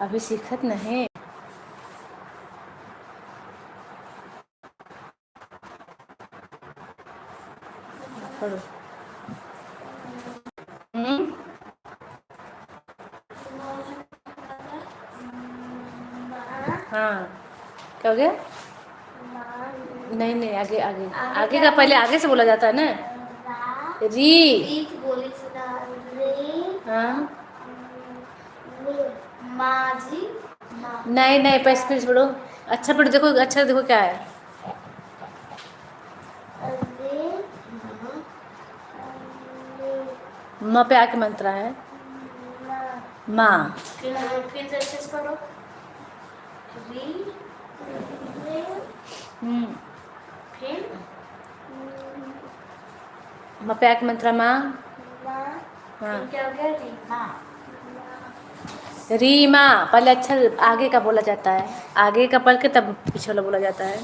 अभी सीखत नहीं। पढ़ो। हाँ, क्या हो गया? नहीं नहीं, आगे आगे आगे का पहले आगे से बोला जाता है ना। री। हाँ, माजी। नहीं नहीं, पैसे फिर से पढ़ो। अच्छा पढ़ो, देखो अच्छा देखो क्या है। म पे आके मंत्रा है। माँ। फिर से अच्छे से पढ़ो। फिर म पे आके मंत्रा माँ। हाँ, क्या हो गया? रीमा। रीमा। पहले अच्छा आगे का बोला जाता है, आगे का पढ़ के तब पीछे वाला बोला जाता है।